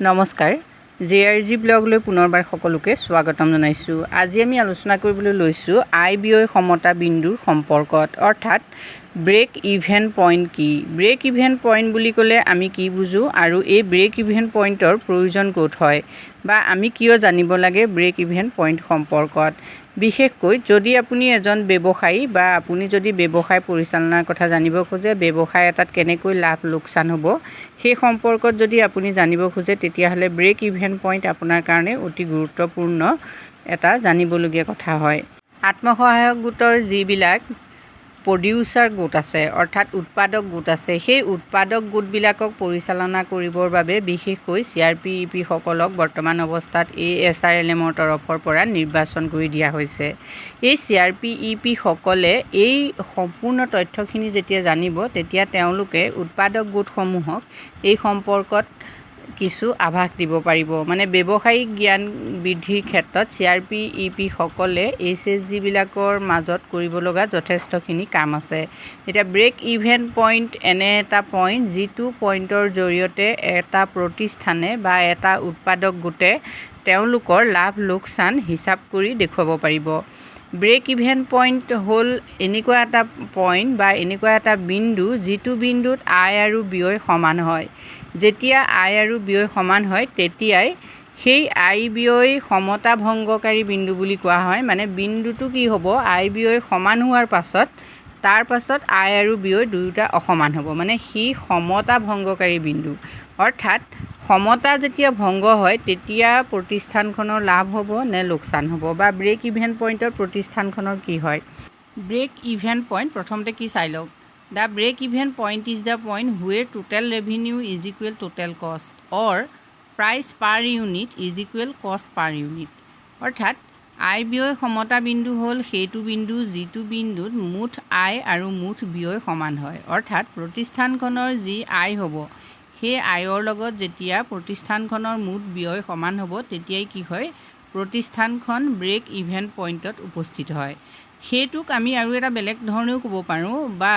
নমস্কাৰ জেআৰজি ব্লগলৈ পুনৰবাৰ সকলোকে স্বাগতম জনাইছোঁ। আজি আমি আলোচনা কৰিবলৈ লৈছোঁ আয় ব্যয় সমতা বিন্দুৰ সম্পৰ্কত, অৰ্থাৎ ব্ৰেক ইভেন পইণ্ট কি। ব্ৰেক ইভেন পইণ্ট বুলি ক'লে আমি কি বুজোঁ আৰু এই ব্ৰেক ইভেন পইণ্টৰ প্ৰয়োজন ক'ত হয় বা আমি কিয় জানিব লাগে ব্ৰেক ইভেন পইণ্ট সম্পৰ্কত। বিশেষকৈ যদি আপুনি এজন ব্যৱসায়ী বা আপুনি যদি ব্যৱসায় পৰিচালনাৰ কথা জানিব খোজে, ব্যৱসায় এটাত কেনেকৈ লাভ লোকচান হ'ব সেই সম্পৰ্কত যদি আপুনি জানিব খোজে, তেতিয়াহ'লে ব্ৰেক ইভেন পইণ্ট আপোনাৰ কাৰণে অতি গুৰুত্বপূৰ্ণ এটা জানিবলগীয়া কথা হয়। আত্মসহায়ক গোটৰ যিবিলাক প্ৰডিউচাৰ গোট আছে, অৰ্থাৎ উৎপাদক গোট আছে, সেই উৎপাদক গোটবিলাকক পৰিচালনা কৰিবৰ বাবে বিশেষকৈ CRP-EP সকলক বৰ্তমান অৱস্থাত ASRLM তৰফৰ পৰা নিৰ্বাচন কৰি দিয়া হৈছে। এই CRP-EP সকলে এই সম্পূৰ্ণ তথ্যখিনি যেতিয়া জানিব, তেতিয়া তেওঁলোকে উৎপাদক গোটসমূহক এই সম্পৰ্কত কিছু আভাস দিব পাৰিব। মানে ব্যৱসায়িক জ্ঞান বৃদ্ধিৰ ক্ষেত্ৰত CRP-EP সকলে HSGবিলাকৰ মাজত কৰিব লগা যথেষ্টখিনি কাম আছে। এতিয়া ব্ৰেক ইভেন পইণ্ট এনে এটা পইণ্ট, যিটো পইণ্টৰ জৰিয়তে এটা প্ৰতিষ্ঠানে বা এটা উৎপাদক গোটে তেওঁলোকৰ লাভ লোকচান হিচাপ কৰি দেখুৱাব পাৰিব। ব্ৰেক ইভেন পইণ্ট হ'ল এনেকুৱা এটা পইণ্ট বা এনেকুৱা এটা বিন্দু, যিটো বিন্দুত আয় আৰু ব্যয় সমান হয়। যেতিয়া আয় আৰু ব্যয় সমান হয়, তেতিয়াই সেই আয় ব্যয় সমতা ভংগকাৰী বিন্দু বুলি কোৱা হয়। মানে বিন্দুটো কি হ'ব, আয় ব্যয় সমান হোৱাৰ পাছত তাৰ পাছত আয় আৰু ব্যয় দুয়োটা অসমান হ'ব, মানে সি সমতা ভংগকাৰী বিন্দু। অৰ্থাৎ সমতা যেতিয়া ভংগ হয়, তেতিয়া প্ৰতিষ্ঠানখনৰ লাভ হ'ব নে লোকচান হ'ব, বা ব্ৰেক ইভেন পইণ্টত প্ৰতিষ্ঠানখনৰ কি হয়। ব্ৰেক ইভেন পইণ্ট প্ৰথমতে কি চাই লওক। The break even point is the point where total revenue is equal total cost or price per unit is equal cost per unit. অৰ্থাৎ আয় ব্যয় সমতা বিন্দু হ'ল সেইটো বিন্দু, যিটো বিন্দুত মুঠ আয় আৰু মুঠ ব্যয় সমান হয়। অৰ্থাৎ প্ৰতিষ্ঠানখনৰ যি আয় হ'ব, সেই আয়ৰ লগত যেতিয়া প্ৰতিষ্ঠানখনৰ মুঠ ব্যয় সমান হ'ব, তেতিয়াই কি হয়, প্ৰতিষ্ঠানখন ব্ৰেক ইভেন পইণ্টত উপস্থিত হয়। সেইটোক আমি আৰু এটা বেলেগ ধৰণেও ক'ব পাৰোঁ, বা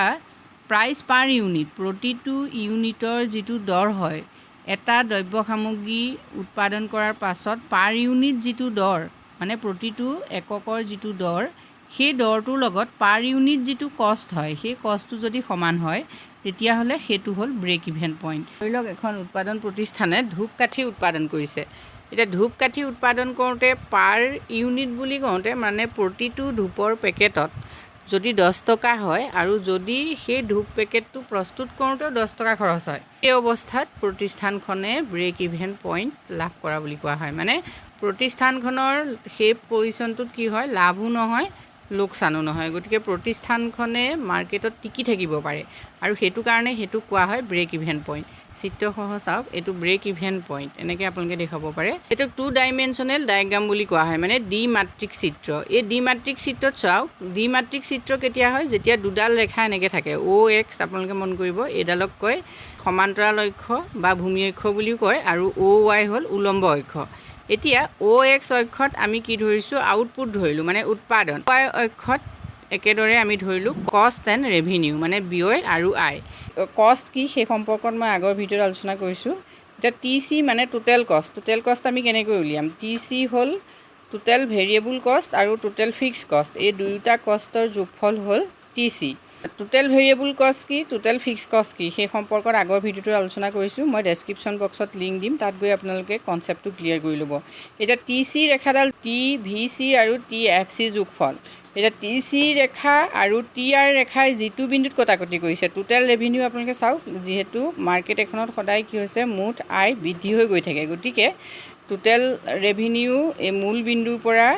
প্ৰাইচ পাৰ ইউনিট, প্ৰতিটো ইউনিটৰ যিটো দৰ হয়, এটা দ্ৰব্য সামগ্ৰী উৎপাদন কৰাৰ পাছত পাৰ ইউনিট যিটো দৰ, মানে প্ৰতিটো এককৰ যিটো দৰ, সেই দৰটোৰ লগত পাৰ ইউনিট যিটো কষ্ট হয়, সেই কষ্টটো যদি সমান হয়, তেতিয়াহ'লে সেইটো হ'ল ব্ৰেক ইভেন পইণ্ট। ধৰি লওক এখন উৎপাদন প্ৰতিষ্ঠানে ধূপকাঠি উৎপাদন কৰিছে। এতিয়া ধূপকাঠি উৎপাদন কৰোঁতে পাৰ ইউনিট বুলি কওঁতে মানে প্ৰতিটো ধূপৰ পেকেটত যদি 10 টকা হয় আৰু যদি সেই ধূপ পেকেটটো প্ৰস্তুত কৰোঁতেও 10 টকা খৰচ হয়, এই অৱস্থাত প্ৰতিষ্ঠানখনে ব্ৰেক ইভেন পইণ্ট লাভ কৰা বুলি কোৱা হয়। মানে প্ৰতিষ্ঠানখনৰ সেই পজিশ্যনটোত কি হয়, লাভো নহয় লোকচানো নহয়। গতিকে প্ৰতিষ্ঠানখনে মাৰ্কেটত টিকি থাকিব পাৰে, আৰু সেইটো কাৰণে সেইটো কোৱা হয় ব্ৰেক ইভেন পইণ্ট। চিত্ৰসহ চাওক, এইটো ব্ৰেক ইভেন পইণ্ট, এনেকৈ আপোনালোকে দেখাব পাৰে। এইটো 2 ডাইমেনশ্যনেল ডায়েগ্ৰাম বুলি কোৱা হয়, মানে ডি মাত্ৰিক চিত্ৰ। এই ডি মাত্ৰিক চিত্ৰত চাওক, ডি মাত্ৰিক চিত্ৰ কেতিয়া হয়, যেতিয়া দুডাল ৰেখা এনেকৈ থাকে। OX আপোনালোকে মন কৰিব, এইডালক কয় সমান্তৰাল অক্ষ বা ভূমি অক্ষ বুলিও কয়, আৰু OY হ'ল উলম্ব অক্ষ। এতিয়া OX অক্ষত আমি কি ধৰিছোঁ, আউটপুট ধৰিলোঁ, মানে উৎপাদন। Y অক্ষত একেদৰে আমি ধৰিলোঁ কষ্ট এণ্ড ৰেভিনিউ, মানে ব্যয় আৰু আয়। কষ্ট কি সেই সম্পৰ্কত মই আগৰ ভিডিঅ'ত আলোচনা কৰিছোঁ। এতিয়া TC মানে টোটেল কষ্ট। টোটেল কষ্ট আমি কেনেকৈ উলিয়াম, TC হ'ল টোটেল ভেৰিয়েবল কষ্ট আৰু টোটেল ফিক্স কষ্ট, এই দুয়োটা কষ্টৰ যোগফল হ'ল TC। টোটেল ভেৰিয়েবল কষ্ট কি, টোটেল ফিক্স কষ্ট কি, সেই সম্পৰ্কত আগৰ ভিডিঅ'টো আলোচনা কৰিছোঁ। মই ডেছক্ৰিপশ্যন বক্সত লিংক দিম, তাত গৈ আপোনালোকে কনচেপ্টটো ক্লিয়াৰ কৰি ল'ব। এতিয়া TC ৰেখাডাল TVC আৰু TFC যোগফল। এতিয়া TC ৰেখা আৰু TR ৰেখাই যিটো বিন্দুত কটাকটি কৰিছে, টোটেল ৰেভিনিউ আপোনালোকে চাওক, যিহেতু মাৰ্কেট এখনত সদায় কি হৈছে, মুঠ আয় বৃদ্ধি হৈ গৈ থাকে। গতিকে টোটেল ৰেভিনিউ এই মূল বিন্দুৰ পৰা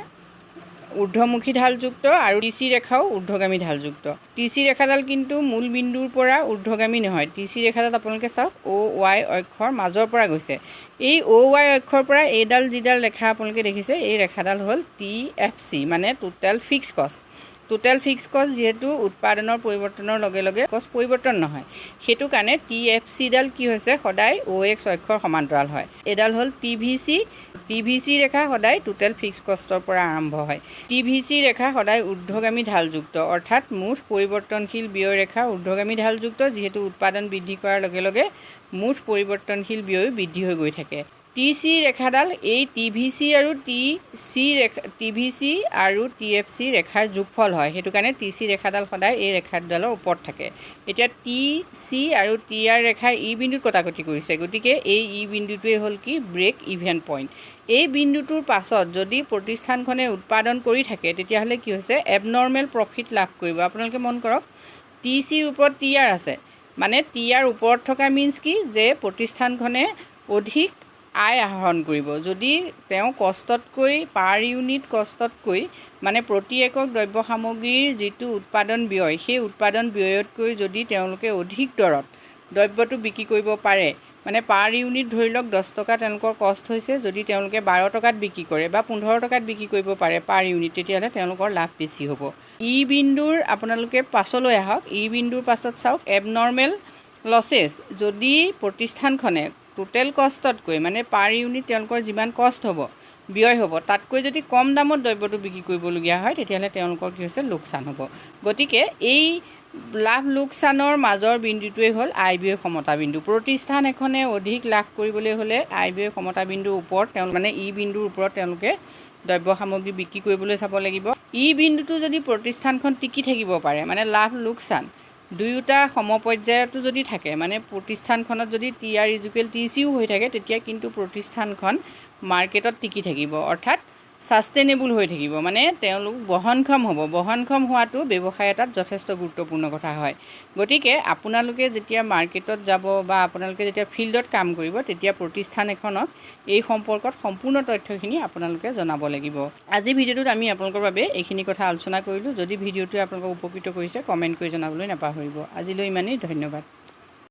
ঊৰ্ধ্বমুখী ঢালযুক্ত আৰু TC ৰেখাও ঊৰ্ধ্বগামী ঢালযুক্ত। TC ৰেখাডাল কিন্তু মূল বিন্দুৰ পৰা ঊৰ্ধ্বগামী নহয়। TC ৰেখাডাল আপোনালোকে চাওক OY অক্ষৰ মাজৰ পৰা গৈছে। এই OY অক্ষৰ পৰা এইডাল যিডাল ৰেখা আপোনালোকে দেখিছে, এই ৰেখাডাল হ'ল TFC, মানে টোটেল ফিক্স কষ্ট। টোটেল ফিক্স কষ্ট যিহেতু উৎপাদনৰ পৰিৱৰ্তনৰ লগে লগে কষ্ট পৰিৱৰ্তন নহয়, সেইটো কাৰণে TFCডাল কি হৈছে, সদায় OX অক্ষৰ সমান্তৰাল হয়। এইডাল হ'ল TVC। TVC ৰেখা সদায় টোটেল ফিক্স কষ্টৰ পৰা আৰম্ভ হয়। TVC ৰেখা সদায় ঊৰ্ধ্বগামী ঢালযুক্ত, অৰ্থাৎ মুঠ পৰিৱৰ্তনশীল ব্যয় ৰেখা ঊৰ্ধ্বগামী ঢালযুক্ত, যিহেতু উৎপাদন বৃদ্ধি কৰাৰ লগে লগে মুঠ পৰিৱৰ্তনশীল ব্যয় বৃদ্ধি হৈ গৈ থাকে। TC ৰেখাডাল এই TVC আৰু TVC আৰু TFC ৰেখাৰ যোগফল হয়, সেইটো কাৰণে TC ৰেখাডাল সদায় এই ৰেখাডালৰ ওপৰত থাকে। এতিয়া TC আৰু TR ৰেখাৰ ই বিন্দুত কটাকটি কৰিছে, গতিকে এই ই বিন্দুটোৱে হ'ল কি ব্ৰেক ইভেন পইণ্ট। এই বিন্দুটোৰ পাছত যদি প্ৰতিষ্ঠানখনে উৎপাদন কৰি থাকে তেতিয়াহ'লে কি হৈছে এবনৰ্মেল প্ৰফিট লাভ কৰিব। আপোনালোকে মন কৰক TCৰ ওপৰত TR আছে, মানে TR ওপৰত থকা মিনছ কি যে প্ৰতিষ্ঠানখনে অধিক আয় আহৰণ কৰিব। যদি তেওঁ কষ্টতকৈ পাৰ ইউনিট কষ্টতকৈ মানে প্ৰতি একক দ্ৰব্য সামগ্ৰীৰ যিটো উৎপাদন ব্যয় সেই উৎপাদন ব্যয়তকৈ যদি তেওঁলোকে অধিক দৰত দ্ৰব্যটো বিক্ৰী কৰিব পাৰে, মানে পাৰ ইউনিট ধৰি লওক 10 টকা তেওঁলোকৰ কষ্ট হৈছে, যদি তেওঁলোকে 12 টকাত বিক্ৰী কৰে বা 15 টকাত বিক্ৰী কৰিব পাৰে পাৰ ইউনিট, তেতিয়াহ'লে তেওঁলোকৰ লাভ বেছি হ'ব। ই বিন্দুৰ আপোনালোকে পাছলৈ আহক, ই বিন্দুৰ পাছত চাওক এবনৰ্মেল লছেছ। যদি প্ৰতিষ্ঠানখনে টোটেল কষ্টতকৈ মানে পাৰ ইউনিট তেওঁলোকৰ যিমান কষ্ট হ'ব ব্যয় হ'ব তাতকৈ যদি কম দামত দ্ৰব্যটো বিক্ৰী কৰিবলগীয়া হয় তেতিয়াহ'লে তেওঁলোকৰ কি হৈছে লোকচান হ'ব। গতিকে এই লাভ লোকচানৰ মাজৰ বিন্দুটোৱে হ'ল আয় ব্যয় সমতা বিন্দু। প্ৰতিষ্ঠান এখনে অধিক লাভ কৰিবলৈ হ'লে আয় ব্যয় সমতা বিন্দুৰ ওপৰত মানে ই বিন্দুৰ ওপৰত তেওঁলোকে দ্ৰব্য সামগ্ৰী বিক্ৰী কৰিবলৈ চাব লাগিব। ই বিন্দুটো যদি প্ৰতিষ্ঠানখন টিকি থাকিব পাৰে, মানে লাভ লোকচান দুয়োটা সমপৰ্যায়তো যদি থাকে, মানে প্ৰতিষ্ঠানখনত যদি TR = TCও হৈ থাকে তেতিয়া কিন্তু প্ৰতিষ্ঠানখন মাৰ্কেটত টিকি থাকিব, অৰ্থাৎ ছাষ্টেইনেবল হৈ থাকিব, মানে তেওঁলোক বহনক্ষম হ'ব। বহনক্ষম হোৱাটো ব্যৱসায় এটাত যথেষ্ট গুৰুত্বপূৰ্ণ কথা হয়। গতিকে আপোনালোকে যেতিয়া মাৰ্কেটত যাব বা আপোনালোকে যেতিয়া ফিল্ডত কাম কৰিব তেতিয়া প্ৰতিষ্ঠান এখনক এই সম্পৰ্কত সম্পূৰ্ণ তথ্যখিনি আপোনালোকে জনাব লাগিব। আজি ভিডিঅ'টোত আমি আপোনালোকৰ বাবে এইখিনি কথা আলোচনা কৰিলোঁ। যদি ভিডিঅ'টোৱে আপোনালোকক উপকৃত কৰিছে কমেণ্ট কৰি জনাবলৈ নাপাহৰিব। আজিলৈ ইমানেই, ধন্যবাদ।